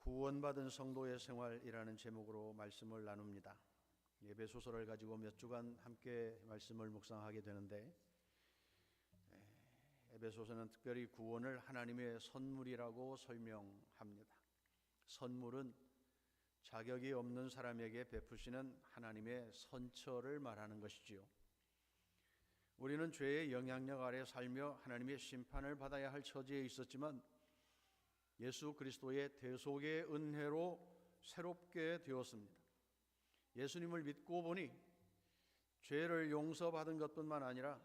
구원받은 성도의 생활이라는 제목으로 말씀을 나눕니다. 예배소설을 가지고 몇 주간 함께 말씀을 묵상하게 되는데, 에베소서는 특별히 구원을 하나님의 선물이라고 설명합니다. 선물은 자격이 없는 사람에게 베푸시는 하나님의 선처를 말하는 것이지요. 우리는 죄의 영향력 아래 살며 하나님의 심판을 받아야 할 처지에 있었지만 예수 그리스도의 대속의 은혜로 새롭게 되었습니다. 예수님을 믿고 보니 죄를 용서받은 것뿐만 아니라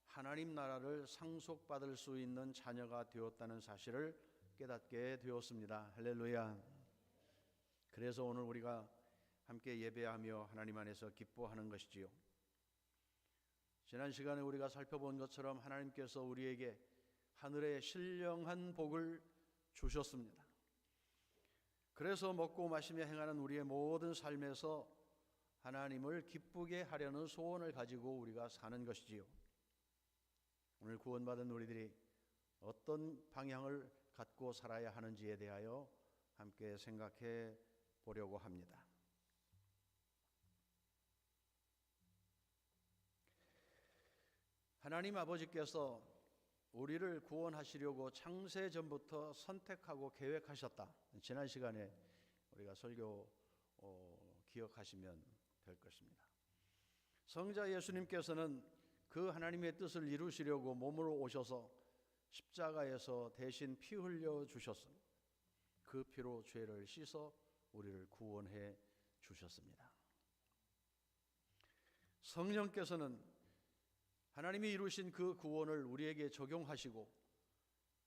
하나님 나라를 상속받을 수 있는 자녀가 되었다는 사실을 깨닫게 되었습니다. 할렐루야. 그래서 오늘 우리가 함께 예배하며 하나님 안에서 기뻐하는 것이지요. 지난 시간에 우리가 살펴본 것처럼 하나님께서 우리에게 하늘의 신령한 복을 주셨습니다. 그래서 먹고 마시며 행하는 우리의 모든 삶에서 하나님을 기쁘게 하려는 소원을 가지고 우리가 사는 것이지요. 오늘 구원받은 우리들이 어떤 방향을 갖고 살아야 하는지에 대하여 함께 생각해 보려고 합니다. 하나님 아버지께서 우리를 구원하시려고 창세전부터 선택하고 계획하셨다. 지난 시간에 우리가 설교 기억하시면 될 것입니다. 성자 예수님께서는 그 하나님의 뜻을 이루시려고 몸으로 오셔서 십자가에서 대신 피 흘려 주셨습니다. 그 피로 죄를 씻어 우리를 구원해 주셨습니다. 성령께서는 하나님이 이루신 그 구원을 우리에게 적용하시고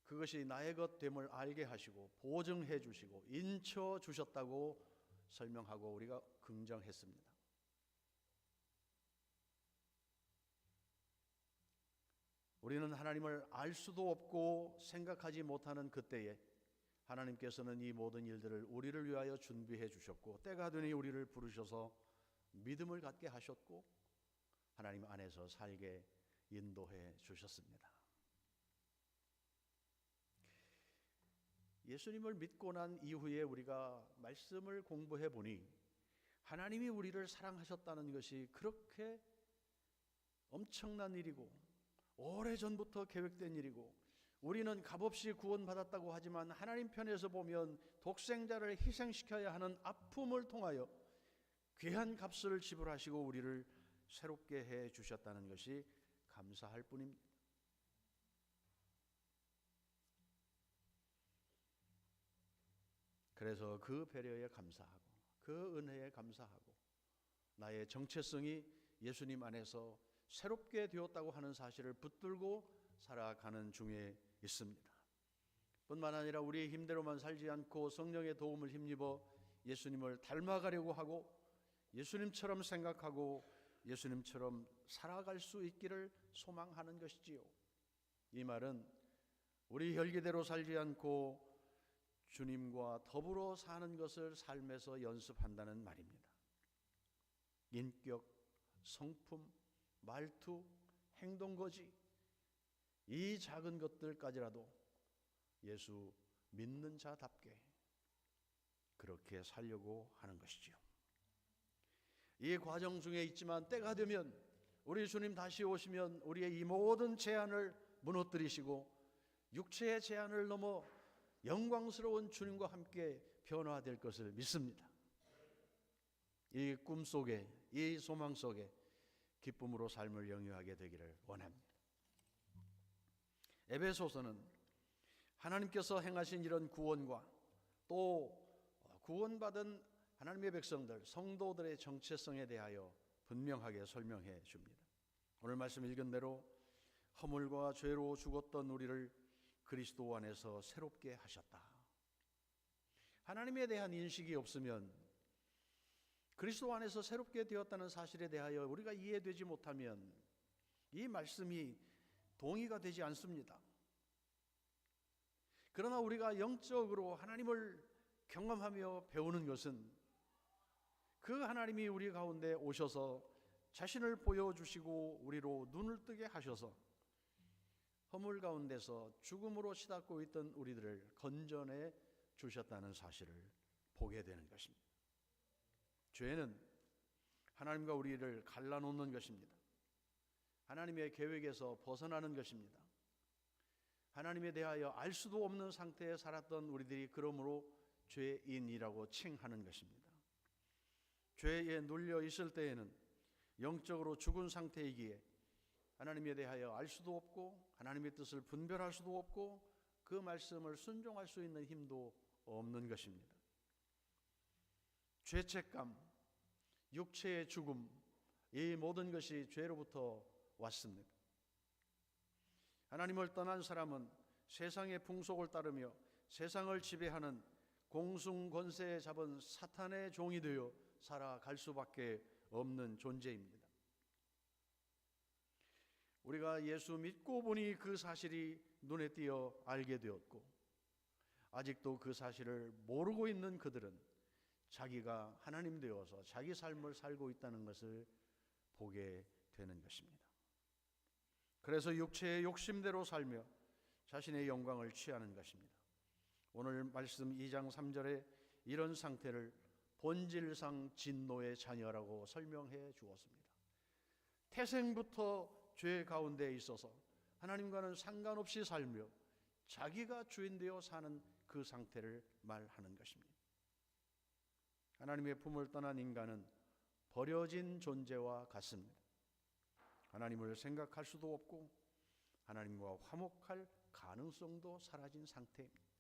그것이 나의 것 됨을 알게 하시고 보증해 주시고 인쳐 주셨다고 설명하고 우리가 긍정했습니다. 우리는 하나님을 알 수도 없고 생각하지 못하는 그때에 하나님께서는 이 모든 일들을 우리를 위하여 준비해 주셨고 때가 되니 우리를 부르셔서 믿음을 갖게 하셨고 하나님 안에서 살게 인도해 주셨습니다. 예수님을 믿고 난 이후에 우리가 말씀을 공부해 보니 하나님이 우리를 사랑하셨다는 것이 그렇게 엄청난 일이고 오래전부터 계획된 일이고 우리는 값없이 구원받았다고 하지만 하나님 편에서 보면 독생자를 희생시켜야 하는 아픔을 통하여 귀한 값을 지불하시고 우리를 새롭게 해 주셨다는 것이 감사할 뿐입니다. 그래서 그 배려에 감사하고 그 은혜에 감사하고 나의 정체성이 예수님 안에서 새롭게 되었다고 하는 사실을 붙들고 살아가는 중에 있습니다. 뿐만 아니라 우리의 힘대로만 살지 않고 성령의 도움을 힘입어 예수님을 닮아가려고 하고 예수님처럼 생각하고 예수님처럼 살아갈 수 있기를 소망하는 것이지요. 이 말은 우리 혈기대로 살지 않고 주님과 더불어 사는 것을 삶에서 연습한다는 말입니다. 인격, 성품, 말투, 행동거지 이 작은 것들까지라도 예수 믿는 자답게 그렇게 살려고 하는 것이지요. 이 과정 중에 있지만 때가 되면 우리 주님 다시 오시면 우리의 이 모든 제한을 무너뜨리시고 육체의 제한을 넘어 영광스러운 주님과 함께 변화될 것을 믿습니다. 이 꿈 속에 이 소망 속에 기쁨으로 삶을 영위하게 되기를 원합니다. 에베소서는 하나님께서 행하신 이런 구원과 또 구원받은 하나님의 백성들, 성도들의 정체성에 대하여 분명하게 설명해 줍니다. 오늘 말씀 읽은 대로 허물과 죄로 죽었던 우리를 그리스도 안에서 새롭게 하셨다. 하나님에 대한 인식이 없으면 그리스도 안에서 새롭게 되었다는 사실에 대하여 우리가 이해되지 못하면 이 말씀이 동의가 되지 않습니다. 그러나 우리가 영적으로 하나님을 경험하며 배우는 것은 그 하나님이 우리 가운데 오셔서 자신을 보여주시고 우리로 눈을 뜨게 하셔서 허물 가운데서 죽음으로 치닫고 있던 우리들을 건져내 주셨다는 사실을 보게 되는 것입니다. 죄는 하나님과 우리를 갈라놓는 것입니다. 하나님의 계획에서 벗어나는 것입니다. 하나님에 대하여 알 수도 없는 상태에 살았던 우리들이 그러므로 죄인이라고 칭하는 것입니다. 죄에 눌려 있을 때에는 영적으로 죽은 상태이기에 하나님에 대하여 알 수도 없고 하나님의 뜻을 분별할 수도 없고 그 말씀을 순종할 수 있는 힘도 없는 것입니다. 죄책감, 육체의 죽음, 이 모든 것이 죄로부터 왔습니다. 하나님을 떠난 사람은 세상의 풍속을 따르며 세상을 지배하는 공승 권세에 잡은 사탄의 종이 되어 살아갈 수밖에 없는 존재입니다. 우리가 예수 믿고 보니 그 사실이 눈에 띄어 알게 되었고 아직도 그 사실을 모르고 있는 그들은 자기가 하나님 되어서 자기 삶을 살고 있다는 것을 보게 되는 것입니다. 그래서 육체의 욕심대로 살며 자신의 영광을 취하는 것입니다. 오늘 말씀 2장 3절에 이런 상태를 본질상 진노의 자녀라고 설명해 주었습니다. 태생부터 죄 가운데 있어서 하나님과는 상관없이 살며 자기가 주인 되어 사는 그 상태를 말하는 것입니다. 하나님의 품을 떠난 인간은 버려진 존재와 같습니다. 하나님을 생각할 수도 없고 하나님과 화목할 가능성도 사라진 상태입니다.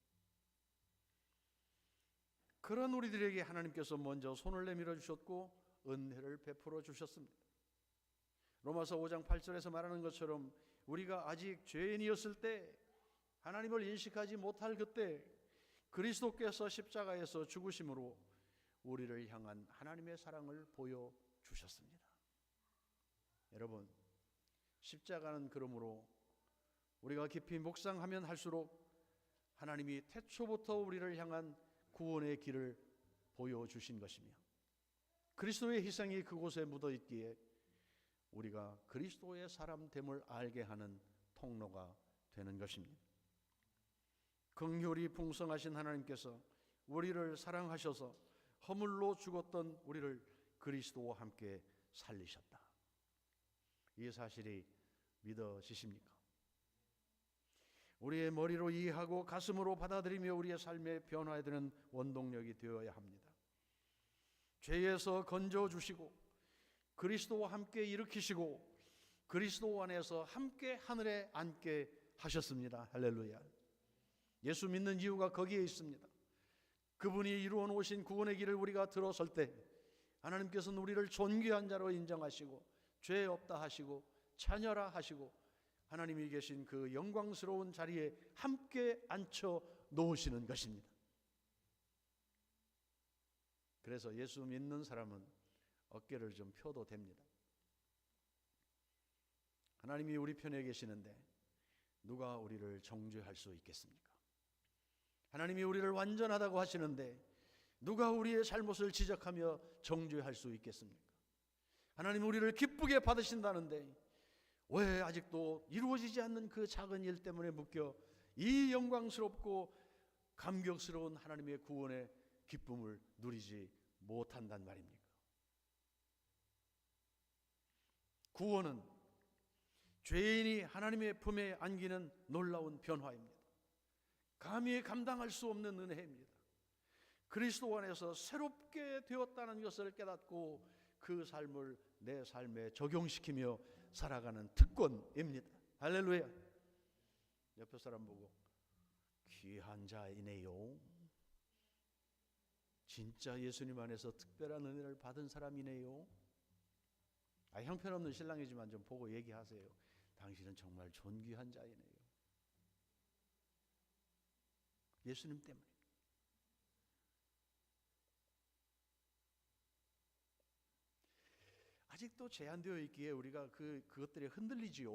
그런 우리들에게 하나님께서 먼저 손을 내밀어 주셨고 은혜를 베풀어 주셨습니다. 로마서 5장 8절에서 말하는 것처럼 우리가 아직 죄인이었을 때 하나님을 인식하지 못할 그때 그리스도께서 십자가에서 죽으심으로 우리를 향한 하나님의 사랑을 보여주셨습니다. 여러분, 십자가는 그러므로 우리가 깊이 묵상하면 할수록 하나님이 태초부터 우리를 향한 구원의 길을 보여주신 것이며 그리스도의 희생이 그곳에 묻어있기에 우리가 그리스도의 사람됨을 알게 하는 통로가 되는 것입니다. 긍휼이 풍성하신 하나님께서 우리를 사랑하셔서 허물로 죽었던 우리를 그리스도와 함께 살리셨다. 이 사실이 믿어지십니까? 우리의 머리로 이해하고 가슴으로 받아들이며 우리의 삶의 변화에 드는 원동력이 되어야 합니다. 죄에서 건져주시고 그리스도와 함께 일으키시고 그리스도 안에서 함께 하늘에 앉게 하셨습니다. 할렐루야. 예수 믿는 이유가 거기에 있습니다. 그분이 이루어 놓으신 구원의 길을 우리가 들어설 때 하나님께서는 우리를 존귀한 자로 인정하시고 죄 없다 하시고 자녀라 하시고 하나님이 계신 그 영광스러운 자리에 함께 앉혀 놓으시는 것입니다. 그래서 예수 믿는 사람은 어깨를 좀 펴도 됩니다. 하나님이 우리 편에 계시는데 누가 우리를 정죄할 수 있겠습니까? 하나님이 우리를 완전하다고 하시는데 누가 우리의 잘못을 지적하며 정죄할 수 있겠습니까? 하나님 우리를 기쁘게 받으신다는데 왜 아직도 이루어지지 않는 그 작은 일 때문에 묶여 이 영광스럽고 감격스러운 하나님의 구원의 기쁨을 누리지 못한단 말입니까? 구원은 죄인이 하나님의 품에 안기는 놀라운 변화입니다. 감히 감당할 수 없는 은혜입니다. 그리스도 안에서 새롭게 되었다는 것을 깨닫고 그 삶을 내 삶에 적용시키며 살아가는 특권입니다. 할렐루야. 옆에 사람 보고 귀한 자이네요. 진짜 예수님 안에서 특별한 은혜를 받은 사람이네요. 형편없는 신랑이지만 좀 보고 얘기하세요. 당신은 정말 존귀한 자이네요. 예수님 때문에. 아직도 제한되어 있기에 우리가 그것들에 흔들리지요.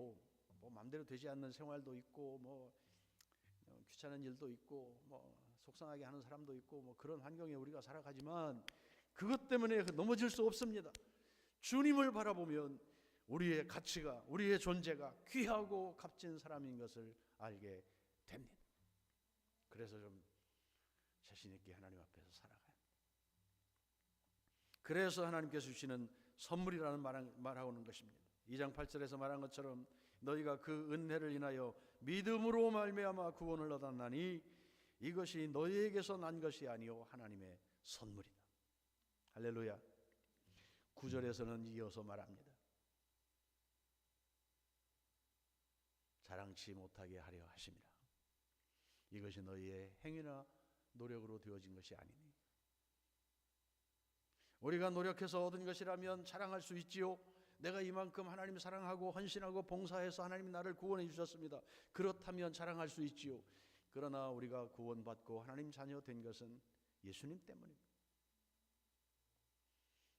뭐 마음대로 되지 않는 생활도 있고, 뭐 귀찮은 일도 있고, 뭐 속상하게 하는 사람도 있고, 뭐 그런 환경에 우리가 살아가지만 그것 때문에 넘어질 수 없습니다. 주님을 바라보면 우리의 가치가, 우리의 존재가 귀하고 값진 사람인 것을 알게 됩니다. 그래서 좀 자신 있게 하나님 앞에서 살아가야 합니다. 그래서 하나님께서 주시는 선물이라는 말하고는 것입니다. 2장 8절에서 말한 것처럼 너희가 그 은혜를 인하여 믿음으로 말미암아 구원을 얻었나니 이것이 너희에게서 난 것이 아니요 하나님의 선물이다. 할렐루야. 9절에서는 이어서 말합니다. 자랑치 못하게 하려 하심이라. 이것이 너희의 행위나 노력으로 되어진 것이 아니니. 우리가 노력해서 얻은 것이라면 자랑할 수 있지요. 내가 이만큼 하나님 사랑하고 헌신하고 봉사해서 하나님이 나를 구원해 주셨습니다. 그렇다면 자랑할 수 있지요. 그러나 우리가 구원받고 하나님 자녀 된 것은 예수님 때문입니다.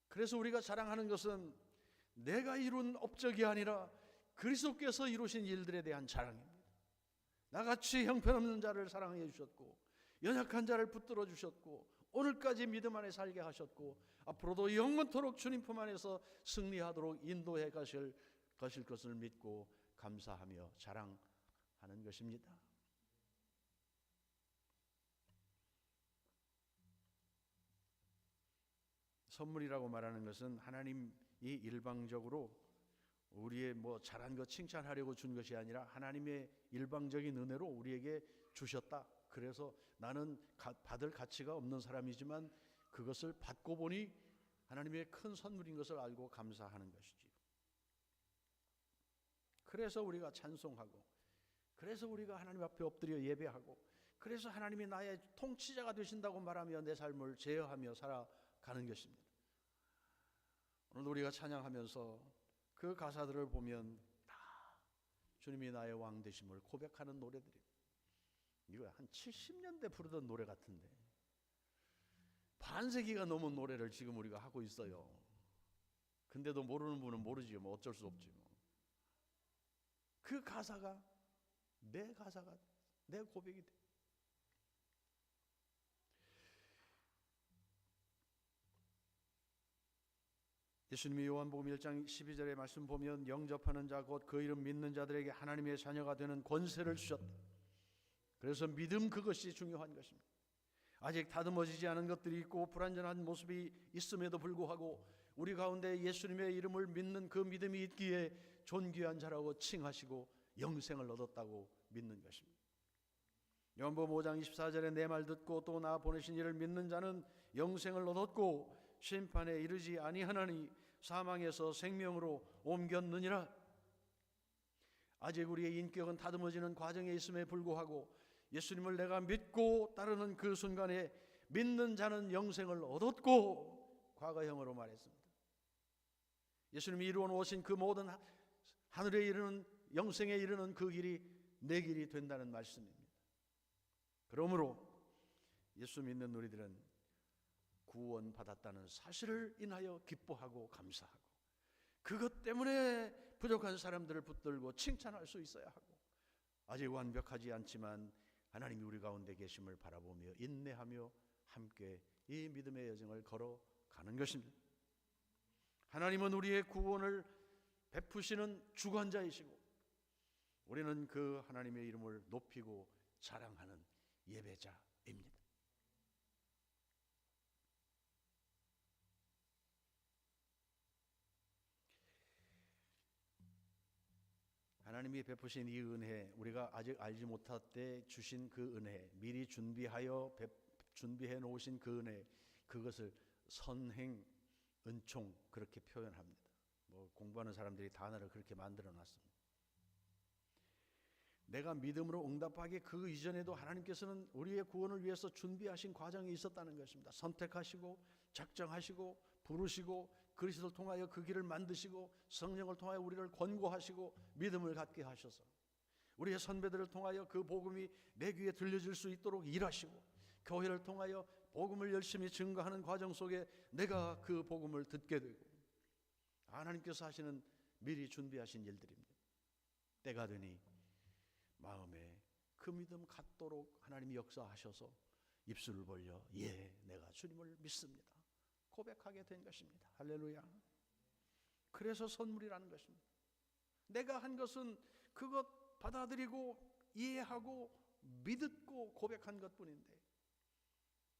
그래서 우리가 자랑하는 것은 내가 이룬 업적이 아니라 그리스도께서 이루신 일들에 대한 자랑입니다. 나같이 형편없는 자를 사랑해 주셨고 연약한 자를 붙들어 주셨고 오늘까지 믿음 안에 살게 하셨고 앞으로도 영원토록 주님 품 안에서 승리하도록 인도해 가실 것을 믿고 감사하며 자랑하는 것입니다. 선물이라고 말하는 것은 하나님이 일방적으로 우리의 잘한 것 칭찬하려고 준 것이 아니라 하나님의 일방적인 은혜로 우리에게 주셨다. 그래서 나는 받을 가치가 없는 사람이지만 그것을 받고 보니 하나님의 큰 선물인 것을 알고 감사하는 것이지요. 그래서 우리가 찬송하고, 그래서 우리가 하나님 앞에 엎드려 예배하고, 그래서 하나님이 나의 통치자가 되신다고 말하며 내 삶을 제어하며 살아가는 것입니다. 오늘 우리가 찬양하면서 그 가사들을 보면 다 주님이 나의 왕 되심을 고백하는 노래들입니다. 이거 한 70년대 부르던 노래 같은데 반세기가 넘은 노래를 지금 우리가 하고 있어요. 근데도 모르는 분은 모르지요. 어쩔 수 없지. 그 가사가 내 고백이 돼. 예수님이 요한복음 1장 12절의 말씀 보면 영접하는 자 곧 그 이름 믿는 자들에게 하나님의 자녀가 되는 권세를 주셨다. 그래서 믿음, 그것이 중요한 것입니다. 아직 다듬어지지 않은 것들이 있고 불완전한 모습이 있음에도 불구하고 우리 가운데 예수님의 이름을 믿는 그 믿음이 있기에 존귀한 자라고 칭하시고 영생을 얻었다고 믿는 것입니다. 요한복음 5장 24절에 내 말 듣고 또 나 보내신 이를 믿는 자는 영생을 얻었고 심판에 이르지 아니하나니 사망에서 생명으로 옮겼느니라. 아직 우리의 인격은 다듬어지는 과정에 있음에 불구하고 예수님을 내가 믿고 따르는 그 순간에 믿는 자는 영생을 얻었고, 과거형으로 말했습니다. 예수님이 이루어 놓으신 그 모든 하늘에 이르는 영생에 이르는 그 길이 내 길이 된다는 말씀입니다. 그러므로 예수 믿는 우리들은 구원받았다는 사실을 인하여 기뻐하고 감사하고, 그것 때문에 부족한 사람들을 붙들고 칭찬할 수 있어야 하고, 아직 완벽하지 않지만 하나님이 우리 가운데 계심을 바라보며 인내하며 함께 이 믿음의 여정을 걸어가는 것입니다. 하나님은 우리의 구원을 베푸시는 주관자이시고 우리는 그 하나님의 이름을 높이고 자랑하는 예배자입니다. 하나님이 베푸신 이 은혜, 우리가 아직 알지 못할 때 주신 그 은혜, 미리 준비해 놓으신 그 은혜, 그것을 선행, 은총 그렇게 표현합니다. 공부하는 사람들이 단어를 그렇게 만들어 놨습니다. 내가 믿음으로 응답하기 그 이전에도 하나님께서는 우리의 구원을 위해서 준비하신 과정이 있었다는 것입니다. 선택하시고 작정하시고 부르시고 그리스도를 통하여 그 길을 만드시고 성령을 통하여 우리를 권고하시고 믿음을 갖게 하셔서 우리의 선배들을 통하여 그 복음이 내 귀에 들려질 수 있도록 일하시고 교회를 통하여 복음을 열심히 증거하는 과정 속에 내가 그 복음을 듣게 되고, 하나님께서 하시는 미리 준비하신 일들입니다. 때가 되니 마음에 그 믿음 갖도록 하나님이 역사하셔서 입술을 벌려 내가 주님을 믿습니다 고백하게 된 것입니다. 할렐루야. 그래서 선물이라는 것입니다. 내가 한 것은 그것 받아들이고 이해하고 믿고 고백한 것뿐인데,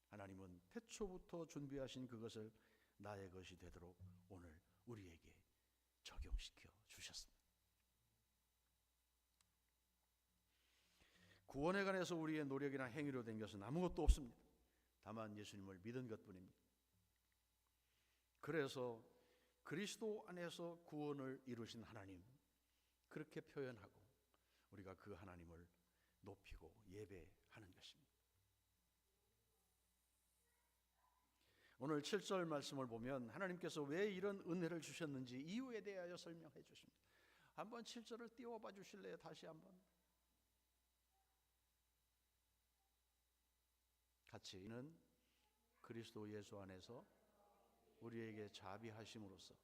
하나님은 태초부터 준비하신 그것을 나의 것이 되도록 오늘 우리에게 적용시켜 주셨습니다. 구원에 관해서 우리의 노력이나 행위로 된 것은 아무것도 없습니다. 다만 예수님을 믿은 것뿐입니다. 그래서 그리스도 안에서 구원을 이루신 하나님, 그렇게 표현하고 우리가 그 하나님을 높이고 예배하는 것입니다. 오늘 7절 말씀을 보면 하나님께서 왜 이런 은혜를 주셨는지 이유에 대하여 설명해 주십니다. 한번 7절을 띄워봐 주실래요? 다시 한번 같이. 이는 그리스도 예수 안에서 우리에게 자비하심으로써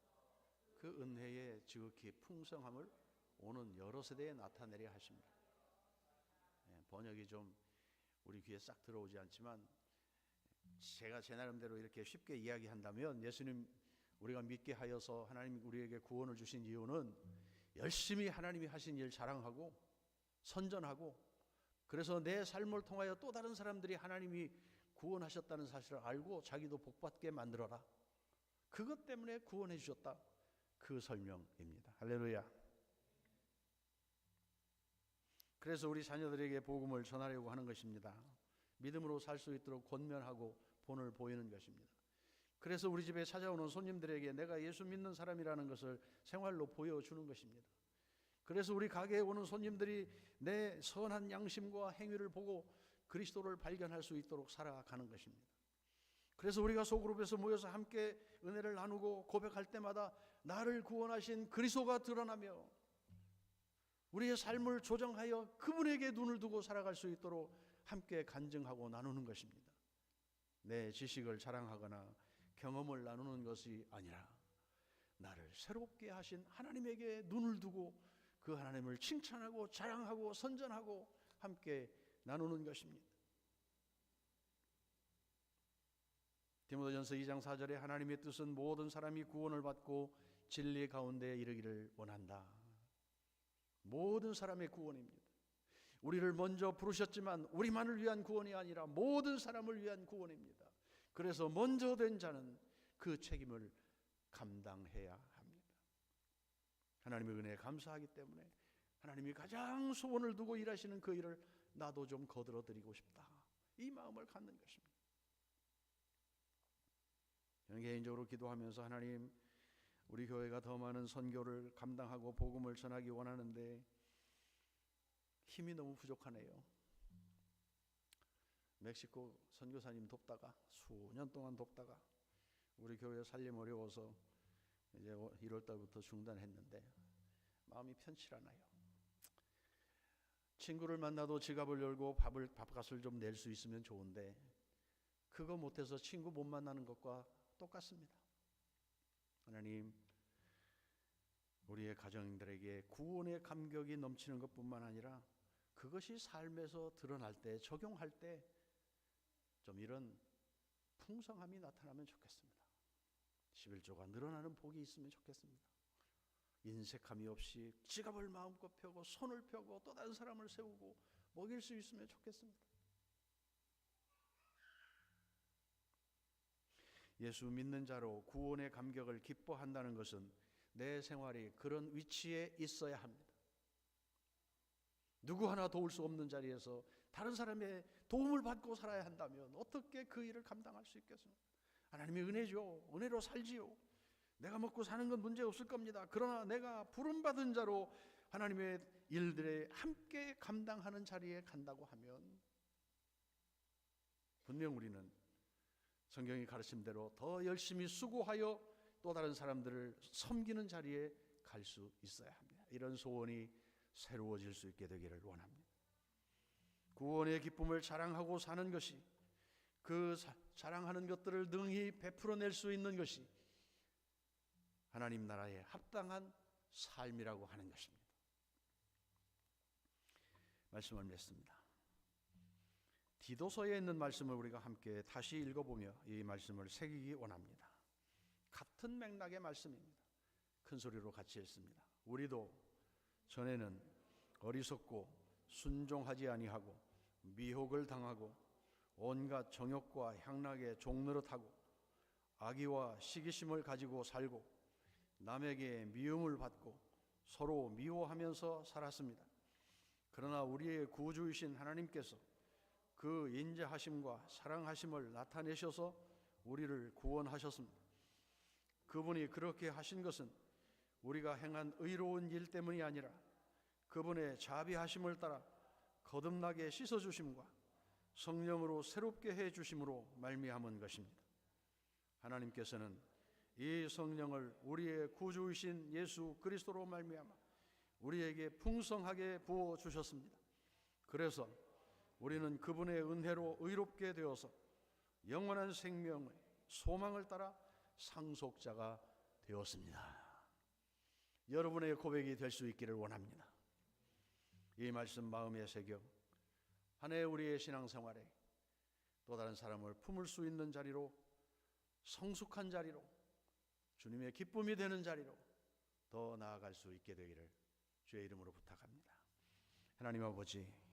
그 은혜의 지극히 풍성함을 오는 여러 세대에 나타내려 하십니다. 번역이 좀 우리 귀에 싹 들어오지 않지만 제가 제 나름대로 이렇게 쉽게 이야기한다면, 예수님 우리가 믿게 하여서 하나님 우리에게 구원을 주신 이유는 열심히 하나님이 하신 일 자랑하고 선전하고, 그래서 내 삶을 통하여 또 다른 사람들이 하나님이 구원하셨다는 사실을 알고 자기도 복받게 만들어라. 그것 때문에 구원해 주셨다. 그 설명입니다. 할렐루야. 그래서 우리 자녀들에게 복음을 전하려고 하는 것입니다. 믿음으로 살 수 있도록 권면하고 본을 보이는 것입니다. 그래서 우리 집에 찾아오는 손님들에게 내가 예수 믿는 사람이라는 것을 생활로 보여주는 것입니다. 그래서 우리 가게에 오는 손님들이 내 선한 양심과 행위를 보고 그리스도를 발견할 수 있도록 살아가는 것입니다. 그래서 우리가 소그룹에서 모여서 함께 은혜를 나누고 고백할 때마다 나를 구원하신 그리스도가 드러나며 우리의 삶을 조정하여 그분에게 눈을 두고 살아갈 수 있도록 함께 간증하고 나누는 것입니다. 내 지식을 자랑하거나 경험을 나누는 것이 아니라 나를 새롭게 하신 하나님에게 눈을 두고 그 하나님을 칭찬하고 자랑하고 선전하고 함께 나누는 것입니다. 디모데전서 2장 4절에 하나님의 뜻은 모든 사람이 구원을 받고 진리 가운데 이르기를 원한다. 모든 사람의 구원입니다. 우리를 먼저 부르셨지만 우리만을 위한 구원이 아니라 모든 사람을 위한 구원입니다. 그래서 먼저 된 자는 그 책임을 감당해야 합니다. 하나님의 은혜에 감사하기 때문에 하나님이 가장 소원을 두고 일하시는 그 일을 나도 좀 거들어 드리고 싶다. 이 마음을 갖는 것입니다. 저는 개인적으로 기도하면서 하나님, 우리 교회가 더 많은 선교를 감당하고 복음을 전하기 원하는데 힘이 너무 부족하네요. 멕시코 선교사님 돕다가 수년 동안 돕다가 우리 교회 살림 어려워서 이제 1월 달부터 중단했는데 마음이 편치 않아요. 친구를 만나도 지갑을 열고 밥값을 좀 낼 수 있으면 좋은데 그거 못해서 친구 못 만나는 것과 똑같습니다. 하나님, 우리의 가정들에게 구원의 감격이 넘치는 것뿐만 아니라 그것이 삶에서 드러날 때, 적용할 때 좀 이런 풍성함이 나타나면 좋겠습니다. 11조가 늘어나는 복이 있으면 좋겠습니다. 인색함이 없이 지갑을 마음껏 펴고 손을 펴고 또 다른 사람을 세우고 먹일 수 있으면 좋겠습니다. 예수 믿는 자로 구원의 감격을 기뻐한다는 것은 내 생활이 그런 위치에 있어야 합니다. 누구 하나 도울 수 없는 자리에서 다른 사람의 도움을 받고 살아야 한다면 어떻게 그 일을 감당할 수 있겠습니까? 하나님의 은혜죠. 은혜로 살지요. 내가 먹고 사는 건 문제 없을 겁니다. 그러나 내가 부름받은 자로 하나님의 일들에 함께 감당하는 자리에 간다고 하면 분명 우리는 성경이 가르침대로 더 열심히 수고하여 또 다른 사람들을 섬기는 자리에 갈 수 있어야 합니다. 이런 소원이 새로워질 수 있게 되기를 원합니다. 구원의 기쁨을 자랑하고 사는 것이, 그 자랑하는 것들을 능히 베풀어낼 수 있는 것이 하나님 나라에 합당한 삶이라고 하는 것입니다. 말씀을 맺습니다. 디도서에 있는 말씀을 우리가 함께 다시 읽어보며 이 말씀을 새기기 원합니다. 같은 맥락의 말씀입니다. 큰 소리로 같이 읽습니다. 우리도 전에는 어리석고 순종하지 아니하고 미혹을 당하고 온갖 정욕과 향락에 종노릇하고 악의와 시기심을 가지고 살고 남에게 미움을 받고 서로 미워하면서 살았습니다. 그러나 우리의 구주이신 하나님께서 그 인자하심과 사랑하심을 나타내셔서 우리를 구원하셨습니다. 그분이 그렇게 하신 것은 우리가 행한 의로운 일 때문이 아니라 그분의 자비하심을 따라 거듭나게 씻어주심과 성령으로 새롭게 해주심으로 말미암은 것입니다. 하나님께서는 이 성령을 우리의 구주이신 예수 그리스도로 말미암아 우리에게 풍성하게 부어주셨습니다. 그래서 우리는 그분의 은혜로 의롭게 되어서 영원한 생명의 소망을 따라 상속자가 되었습니다. 여러분의 고백이 될 수 있기를 원합니다. 이 말씀 마음에 새겨 한 해 우리의 신앙생활에 또 다른 사람을 품을 수 있는 자리로, 성숙한 자리로, 주님의 기쁨이 되는 자리로 더 나아갈 수 있게 되기를 주의 이름으로 부탁합니다. 하나님 아버지,